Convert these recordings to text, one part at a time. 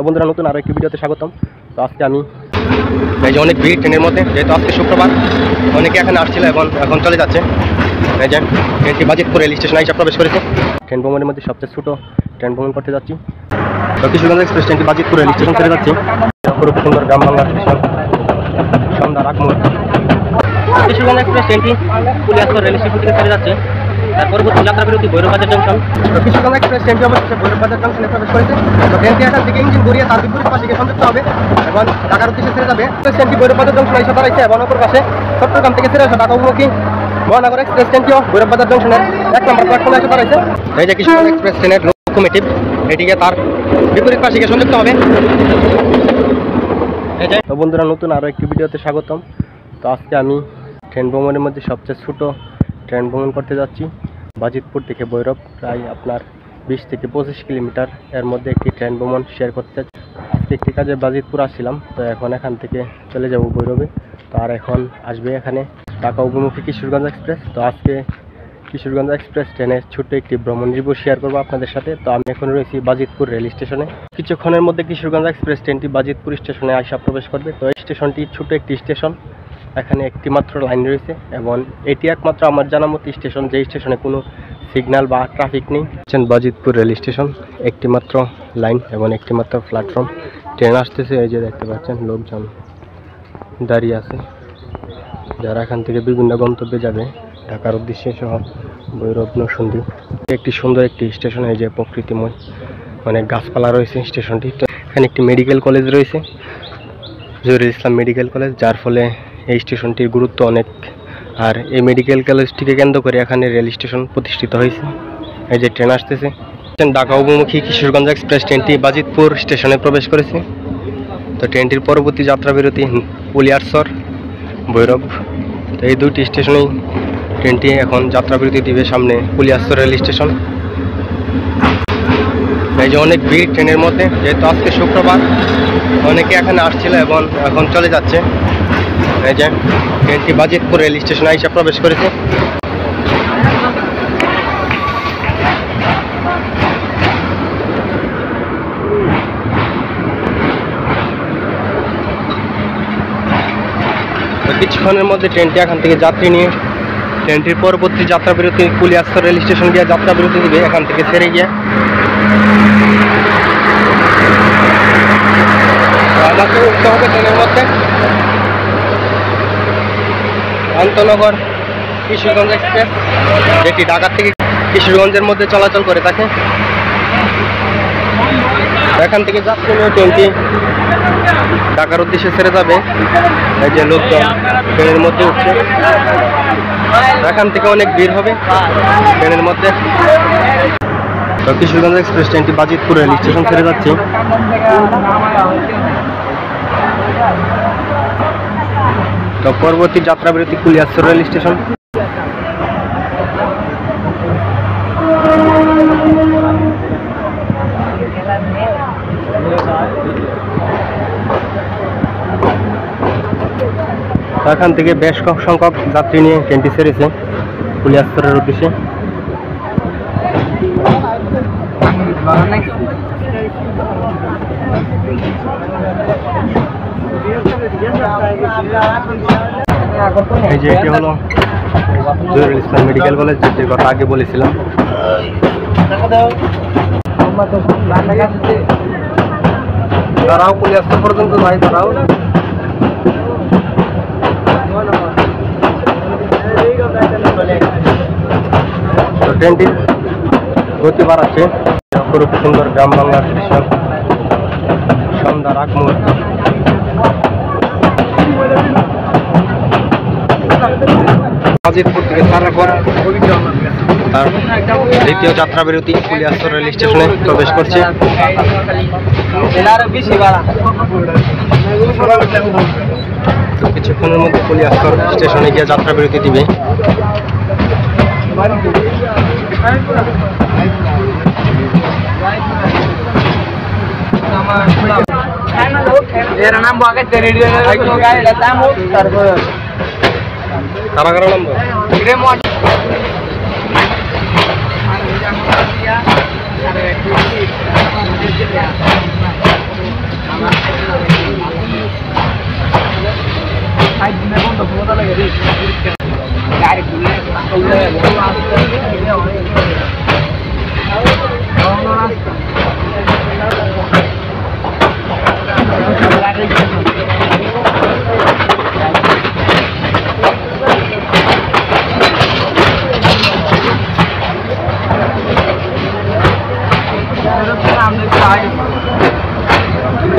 তো বন্ধুরা নতুন আরো একটি ভিডিওতে স্বাগতম। তো আজকে আমি এই যে অনেক ভিড় ট্রেনের মধ্যে, যেহেতু আজকে শুক্রবার অনেকে এখানে আসছিল এবং এখন চলে যাচ্ছে। এই যে ট্রেনটি বাজিতপুর রেল স্টেশনে এসে প্রবেশ করেছে। ট্রেন ভ্রমণের মধ্যে সবচেয়ে ছোট ট্রেন ভ্রমণ করতে যাচ্ছি। তো কিশোরগঞ্জ এক্সপ্রেস ট্রেনটি বাজিতপুর রেল স্টেশন ছেড়ে যাচ্ছি। অপরূপ সুন্দর গ্রাম বাংলা স্টেশন, সন্ধ্যা রাগমোড়। কিশোরগঞ্জ এক্সপ্রেস ট্রেনটি কুলিয়ারচর রেল স্টেশন থেকে ছেড়ে যাচ্ছে। তার পরবর্তী যাত্রা বিরতি ভৈরববাজার জংশন। তো কিশোরগঞ্জ এক্সপ্রেস ট্রেনটি অবশেষে ভৈরববাজার জংশনে প্রবেশ করেছে। তো ট্রেনটি এখান থেকে ইঞ্জিন ঘুরিয়ে তার বিপরীত পাশে সংযুক্ত হবে এবং ঢাকার উদ্দেশ্যে ছেড়ে যাবে। ট্রেনটি ভৈরববাজার জংশনে এসে দাঁড়াইছে এবং অপর পাশে চট্টগ্রাম থেকে ছেড়ে আসা ঢাকা অভিমুখী মহানগর এক্সপ্রেস ট্রেনটিও ভৈরববাজার জংশনের 1 নম্বর প্ল্যাটফর্মে এসে দাঁড়াইছে। এই যে কিশোরগঞ্জ এক্সপ্রেস ট্রেনের লোকোমোটিভ, এটিকে তার বিপরীত পাশে সংযুক্ত হবে। তো বন্ধুরা নতুন আরও একটি ভিডিওতে স্বাগতম। তো আজকে আমি ট্রেন ভ্রমণের মধ্যে সবচেয়ে ছোট ট্রেন ভ্রমণ করতে যাচ্ছি। বাজিতপুর থেকে ভৈরব প্রায় আপনার 20 থেকে 25 কিলোমিটার এর মধ্যে একটি ট্রেন ভ্রমণ শেয়ার করতে যাচ্ছি। আজকে একটি কাজে বাজিতপুর আসছিলাম, তো এখন এখান থেকে চলে যাব ভৈরবে। তো আর এখন আসবে এখানে ঢাকা অভিমুখী কিশোরগঞ্জ এক্সপ্রেস। তো আজকে কিশোরগঞ্জ এক্সপ্রেস ট্রেনের ছোট্ট একটি ভ্রমণ রিভিউ শেয়ার করবো আপনাদের সাথে। তো আমি এখন রয়েছি বাজিতপুর রেল স্টেশনে। কিছুক্ষণের মধ্যে কিশোরগঞ্জ এক্সপ্রেস ট্রেনটি বাজিতপুর স্টেশনে আসা প্রবেশ করবে। তো এই স্টেশনটি ছোট একটি স্টেশন, এখানে একটি মাত্র লাইন রয়েছে এবং এটি একমাত্র আমার জানা মতো স্টেশন যে স্টেশনে কোনো সিগন্যাল বা ট্রাফিক নেই। বাজিতপুর রেল স্টেশন, একটি মাত্র লাইন এবং একটি মাত্র প্ল্যাটফর্ম। ট্রেন আসতেছে, এই যে দেখতে পাচ্ছেন লোকজন দাঁড়িয়ে আছে, যারা এখান থেকে বিভিন্ন গন্তব্যে যাবে ঢাকার উদ্দেশ্যে সহ ভৈরব নরসিংদী। একটি সুন্দর একটি স্টেশন, এই যে প্রকৃতিময় অনেক গাছপালা রয়েছে স্টেশনটি। তো এখানে একটি মেডিকেল কলেজ রয়েছে, জহিরুল ইসলাম মেডিকেল কলেজ, যার ফলে এই স্টেশনটির গুরুত্ব অনেক। আর এই মেডিকেল কলেজটিকে কেন্দ্র করে এখানে রেল স্টেশন প্রতিষ্ঠিত হয়েছে। এই যে ট্রেন আসতেছে, ঢাকা অভিমুখী কিশোরগঞ্জ এক্সপ্রেস ট্রেনটি বাজিতপুর স্টেশনে প্রবেশ করেছে। তো ট্রেনটির পরবর্তী যাত্রা বিরতি কুলিয়ারচর, ভৈরব। তো এই দুইটি স্টেশনেই ট্রেনটি এখন যাত্রা বিরতি দিবে। সামনে কুলিয়ারচর রেল স্টেশন। এই যে অনেক ভিড় ট্রেনের মধ্যে, যেহেতু আজকে শুক্রবার অনেকে এখানে আসছিল এবং এখন চলে যাচ্ছে। এই যে ট্রেনটি বাজিতপুর রেল স্টেশনে এসে প্রবেশ করেছে। কিছুক্ষণের মধ্যে ট্রেনটি এখান থেকে যাত্রী নিয়ে ট্রেনটির পরবর্তী যাত্রা বিরতি কুলিয়ারচর রেল স্টেশন গিয়ে যাত্রা বিরতি দিবে। এখান থেকে ছেড়ে গিয়ে আমাকে উঠতে হবে ট্রেনের মধ্যে আন্তনগর কিশোরগঞ্জ এক্সপ্রেস, যেটি ঢাকা থেকে কিশোরগঞ্জের মধ্যে চলাচল করে থাকে। এখান থেকে যাত্রী নিয়ে ট্রেনটি ঢাকার উদ্দেশ্যে ছেড়ে যাবে। এই যে লোকজন ট্রেনের মধ্যে উঠছে, এখান থেকে অনেক ভিড় হবে ট্রেনের মধ্যে। তো কিশোরগঞ্জ এক্সপ্রেস ট্রেনটি বাজিতপুর রেল স্টেশন ছেড়ে যাচ্ছে। তো পরবর্তী যাত্রা বিরতি কুলিয়ারচর রেল স্টেশন। এখান থেকে বেশ সংখ্যক যাত্রী নিয়ে ট্রেনটি ছেড়েছে কুলিয়ারচরের উদ্দেশ্যে। এই যে এটি হলো জহিরুল ইসলাম মেডিকেল কলেজ, যেটির কথা আগে বলেছিলাম। তারাও কুলিয়ারচর পর্যন্ত যাই, তারাও ট্রেনটির গতি বাড়াচ্ছে। অপরূপ সুন্দর গ্রাম বাংলার দৃশ্য, সন্ধ্যা রাগমোড়। বাজিতপুর থেকে ছাড়ার পর তার দ্বিতীয় যাত্রা বিরতি কুলিয়ারচর রেল স্টেশনে প্রবেশ করছে। কিছুক্ষণের মধ্যে কুলিয়ারচর স্টেশনে গিয়ে যাত্রা বিরতি দিবে। কারা কারা নামবো?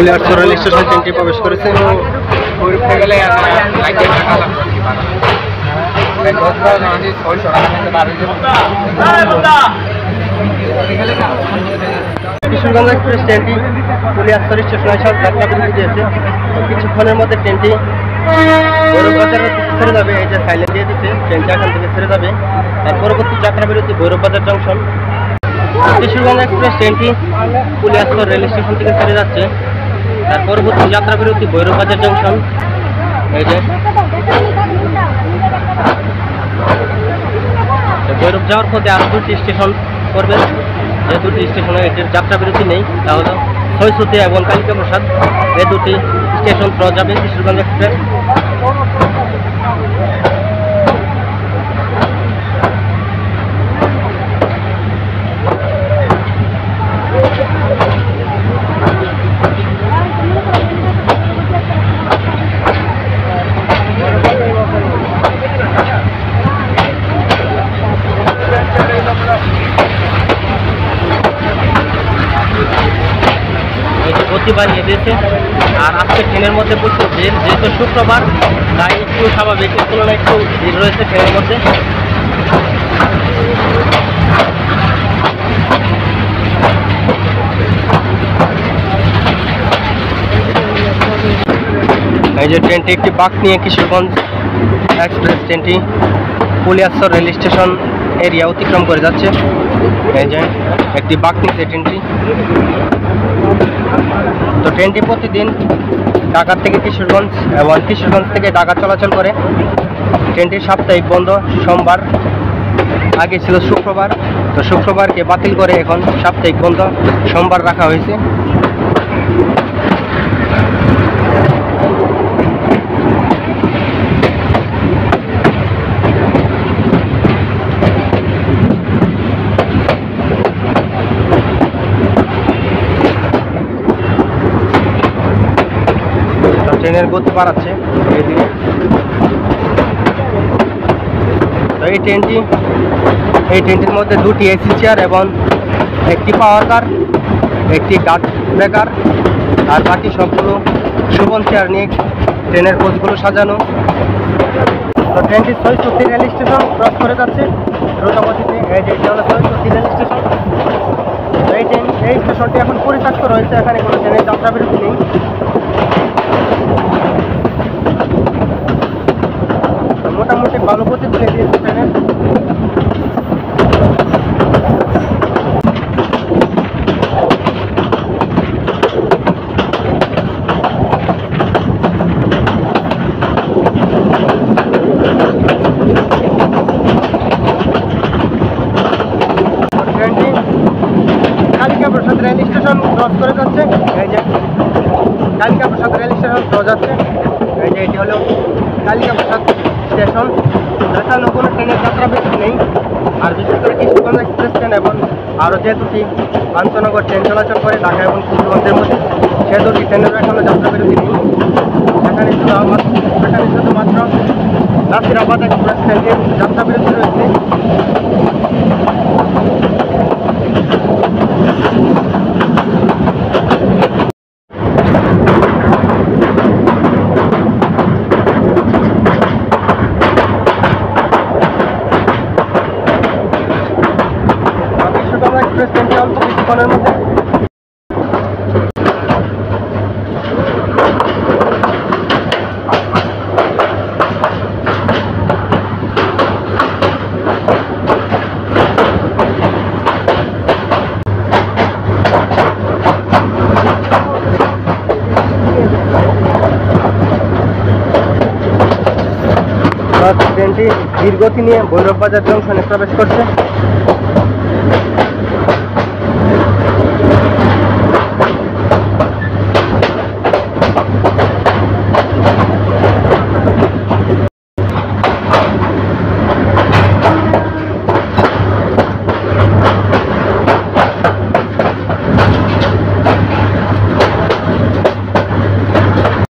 কুলিয়ারচর রেল স্টেশন ট্রেনটি প্রবেশ করেছে। কিশোরগঞ্জ এক্সপ্রেস ট্রেনটি কুলিয়ারচর স্টেশনে এসে যাত্রা বিরতি দিয়েছে। তো কিছুক্ষণের মধ্যে ট্রেনটি ভৈরববাজার ছেড়ে যাবে। এই যে সাইলেন্ট দিয়ে দিচ্ছে, ট্রেনটি এখান থেকে ছেড়ে যাবে। তার পরবর্তী যাত্রা বিরতি ভৈরববাজার জংশন। কিশোরগঞ্জ এক্সপ্রেস ট্রেনটি কুলিয়ারচর রেল স্টেশন থেকে ছেড়ে যাচ্ছে। তার পরবর্তী যাত্রা বিরতি ভৈরববাজার জংশন। এই যে ভৈরব যাওয়ার পথে আরও দুটি স্টেশন করবে। যে দুটি স্টেশনে এটির যাত্রা বিরতি নেই, তা হলো ছয়সুতিয়া এবং কালিকা প্রসাদ। এই দুটি স্টেশন থ্রো যাবে কিশোরগঞ্জ এক্সপ্রেস। গতি বাড়িয়ে দিয়েছে। আর আজকে ট্রেনের মধ্যে প্রচুর ভিড়, যেহেতু শুক্রবার তাই একটু স্বাভাবিক তুলনায় একটু ভিড় রয়েছে ট্রেনের মধ্যে। এই যে ট্রেনটি একটি বাঁক নিয়ে কিশোরগঞ্জ এক্সপ্রেস ট্রেনটি কুলিয়ারচর রেল স্টেশন এরিয়া অতিক্রম করে যাচ্ছে। এই যে একটি বাঁক নিচ্ছে ট্রেনটি। তো ট্রেনটি প্রতিদিন ঢাকা থেকে কিশোরগঞ্জ এবং কিশোরগঞ্জ থেকে ঢাকা চলাচল করে। ট্রেনটির সাপ্তাহিক বন্ধ সোমবার, আগে ছিল শুক্রবার। তো শুক্রবারকে বাতিল করে এখন সাপ্তাহিক বন্ধ সোমবার রাখা হয়েছে। ট্রেনের গতি বাড়াচ্ছে ধীরে ধীরে। তো এই ট্রেনটির মধ্যে দুটি এসি চেয়ার এবং একটি পাওয়ার কার, একটি গার্ড ব্রেকার, আর বাকি সবগুলো শোভন চেয়ার নিয়ে ট্রেনের কোচগুলো সাজানো। তো ট্রেনটি ছয়সুতি রেল স্টেশন ক্রস করে যাচ্ছে দ্রুতগতিতে। এই যে এটা হলো ছয়সুতি রেল স্টেশন। এই স্টেশনটি এখন পরিত্যক্ত রয়েছে, এখানে কোনো ট্রেনের যাত্রা বিরতি নেই। মোটামুটি ভালো গতি তুলে দিয়েছে ট্রেনের। ট্রেনটি কালিকা প্রসাদ রেল স্টেশন ক্রস করে যাচ্ছে। এই যে কালিকা প্রসাদ রেল স্টেশন ক্রস যাচ্ছে। এই যে এটি হলো কালিকা প্রসাদ স্টেশন। এখানে কোনো ট্রেনের যাত্রা বিরতি নেই। আর বিশেষ করে কিশোরগঞ্জ এক্সপ্রেস ট্রেন এবং আরও যে দুটি পাঞ্চনগর ট্রেন চলাচল করে ঢাকা এবং কিশোরগঞ্জের মধ্যে, সে দুটি ট্রেনেরও এখনও যাত্রা বিরতি নেই। এখানে শুধুমাত্র নাসিরাবাদ এক্সপ্রেস ট্রেনটির যাত্রা বিরতি রয়েছে। এক্সপ্রেস ট্রেনটি অল্প কিছুক্ষণের মধ্যে ট্রেনটি ধীর গতি নিয়ে ভৈরববাজার জংশনে প্রবেশ করছে।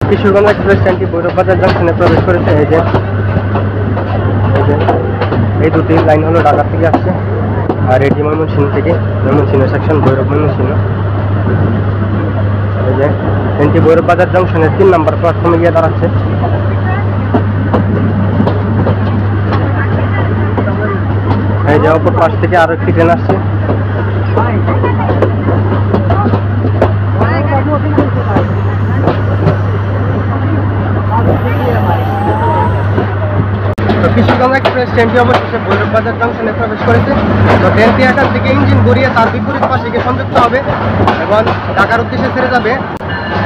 কিশোরগঞ্জ এক্সপ্রেস ট্রেনটি ভৈরববাজার জংশনে প্রবেশ করেছে। এই দুটি লাইন হলো ঢাকা থেকে আসছে, আর এটি ময়মনসিংহ থেকে, ময়মনসিংহ সেকশন ভৈরব ময়মনসিংহ। এই যে ট্রেনটি ভৈরব বাজার জংশনের 3 নম্বর প্ল্যাটফর্মে গিয়ে দাঁড়াচ্ছে। এই যে অপর পাশ থেকে আরো একটি ট্রেন আসছে। তো কিশোরগঞ্জ এক্সপ্রেস ট্রেনটি অবশেষে ভৈরব বাজার জংশনে প্রবেশ করেছে। তো ট্রেনটি এখান থেকে ইঞ্জিন গড়িয়ে তার বিপরীত পাশে গিয়ে সংযুক্ত হবে এবং ঢাকার উদ্দেশ্যে ছেড়ে যাবে।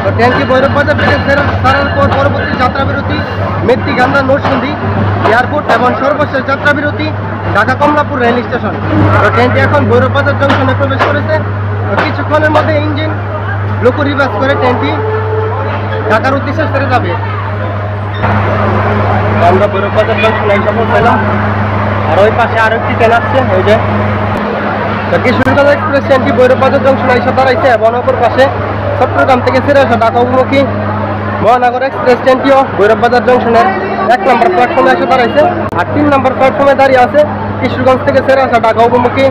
তো ট্রেনটি ভৈরব বাজার থেকে ছাড়ার পর পরবর্তী যাত্রা বিরতি মেত্তিগান্ধা নরসিংদী এয়ারপোর্ট এবং সর্বশেষ যাত্রা বিরতি ঢাকা কমলাপুর রেল স্টেশন। তো ট্রেনটি এখন ভৈরব বাজার জংশনে প্রবেশ করেছে। তো কিছুক্ষণের মধ্যে ইঞ্জিন লোকো রিভার্স করে ট্রেনটি ঢাকার উদ্দেশ্যে ছেড়ে যাবে। আমরা ভৈরব বাজার জংশনে এই সফল পেলাম। আর ওই পাশে আরো একটি ট্রেন আসছে। ওই যে তো কিশোরগঞ্জ এক্সপ্রেস ট্রেনটি ভৈরব বাজার জংশনে এসে দাঁড়াইছে এবং অপর পাশে চট্টগ্রাম থেকে ছেড়ে আসা ঢাকা অভিমুখী মহানগর এক্সপ্রেস ট্রেনটিও ভৈরব বাজার জংশনের 1 নম্বর প্ল্যাটফর্মে এসে দাঁড়াইছে। আর 3 নম্বর প্ল্যাটফর্মে দাঁড়িয়ে আছে কিশোরগঞ্জ থেকে ছেড়ে আসা ঢাকা অভিমুখী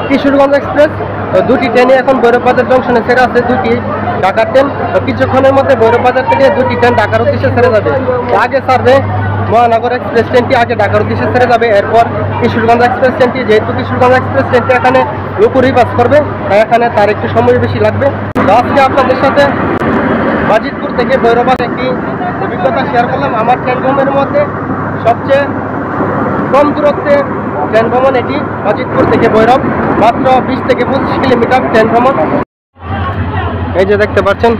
কিশোরগঞ্জ এক্সপ্রেস। তো দুটি ট্রেনই এখন ভৈরব বাজার জংশনে ছেড়ে আছে, দুটি ঢাকার ট্রেন। তো কিছুক্ষণের মধ্যে ভৈরব বাজার থেকে দুটি ট্রেন ঢাকার উদ্দেশ্যে ছেড়ে যাবে। আগে ছাড়বে মহানগর এক্সপ্রেস ট্রেনটি, আগে ঢাকার উদ্দেশ্যে ছেড়ে যাবে। এরপর কিশোরগঞ্জ এক্সপ্রেস ট্রেনটি, যেহেতু কিশোরগঞ্জ এক্সপ্রেস ট্রেনটি এখানে লোকো রিভার্স করবে তাই এখানে তার একটু সময় বেশি লাগবে। তো আজকে আপনাদের সাথে বাজিতপুর থেকে ভৈরবের একটি অভিজ্ঞতা শেয়ার করলাম। আমার ট্রেন ভ্রমণের মধ্যে সবচেয়ে কম দূরত্বে ট্রেন ভ্রমণ এটি। বাজিতপুর থেকে ভৈরব মাত্র 20 থেকে 25 কিলোমিটার ট্রেন ভ্রমণ। এই যে দেখতে পাচ্ছেন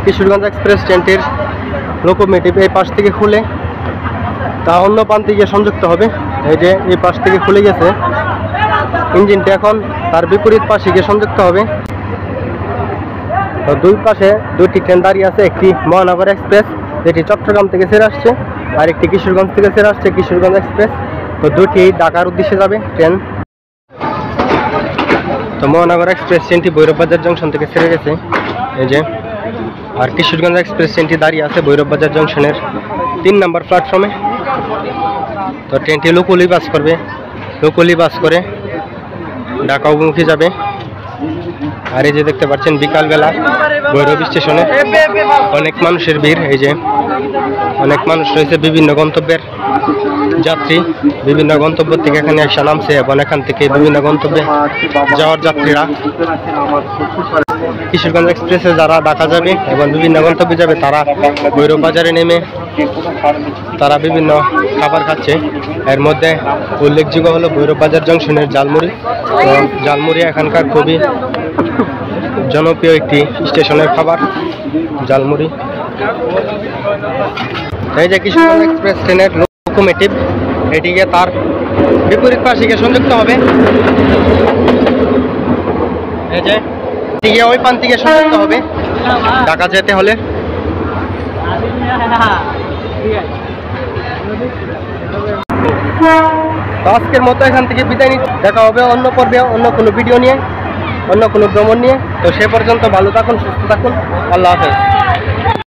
কিশোরগঞ্জ এক্সপ্রেস ট্রেনটির লোকোমোটিভ এই পাশ থেকে খুলে তা অন্য প্রান্তে গিয়ে সংযুক্ত হবে। এই যে এই পাশ থেকে খুলে গেছে, ইঞ্জিনটা এখন তার বিপরীত পাশে গিয়ে সংযুক্ত হবে। তো দুই পাশে দুটি ট্রেন দাঁড়িয়ে আছে, একটি মহানগর এক্সপ্রেস যেটি চট্টগ্রাম থেকে ছেড়ে আসছে, আর একটি কিশোরগঞ্জ থেকে ছেড়ে আসছে কিশোরগঞ্জ এক্সপ্রেস। তো দুটি ঢাকার উদ্দেশ্যে যাবে ট্রেন। তো মহানগর এক্সপ্রেস ট্রেনটি ভৈরব বাজার জংশন থেকে ছেড়ে গেছে এই যে, আর কিশোরগঞ্জ এক্সপ্রেস ট্রেনটি দাঁড়িয়ে আছে ভৈরব বাজার জংশনের 3 নম্বর প্ল্যাটফর্মে। তো ট্রেনটি লোকালি বাস করবে, লোকালি বাস করে ঢাকা অভিমুখী যাবে। আর এই যে দেখতে পাচ্ছেন বিকালবেলা ভৈরব স্টেশনে অনেক মানুষের ভিড়। এই যে অনেক মানুষ রয়েছে, বিভিন্ন গন্তব্যের যাত্রী বিভিন্ন গন্তব্য থেকে এখানে এসে নামছে এবং এখান থেকে বিভিন্ন গন্তব্যে যাওয়ার যাত্রীরা কিশোরগঞ্জ এক্সপ্রেসে যারা ঢাকা যাবে এবং বিভিন্ন গন্তব্যে যাবে তারা ভৈরব বাজারে নেমে তারা বিভিন্ন খাবার খাচ্ছে। এর মধ্যে উল্লেখযোগ্য হলো ভৈরব বাজার জংশনের ঝালমুড়ি। ঝালমুড়ি এখানকার খুবই জনপ্রিয় একটি স্টেশনের খাবার ঝালমুড়ি। এই যে কিশোরগঞ্জ এক্সপ্রেস ট্রেনের লোকোমোটিভ এটিকে তার বিপরীত পাশে গিয়ে সংযুক্ত হবে। এই যে এদিকে ওই প্রান্ত থেকে সংযুক্ত হবে ঢাকা যেতে হলে। তো আজকের মতো এখান থেকে বিদায় নিচ্ছি, দেখা হবে অন্য পর্বে অন্য কোনো ভিডিও নিয়ে, অন্য কোনো ভ্রমণ নিয়ে। তো সে পর্যন্ত ভালো থাকুন, সুস্থ থাকুন, আল্লাহ হাফেজ।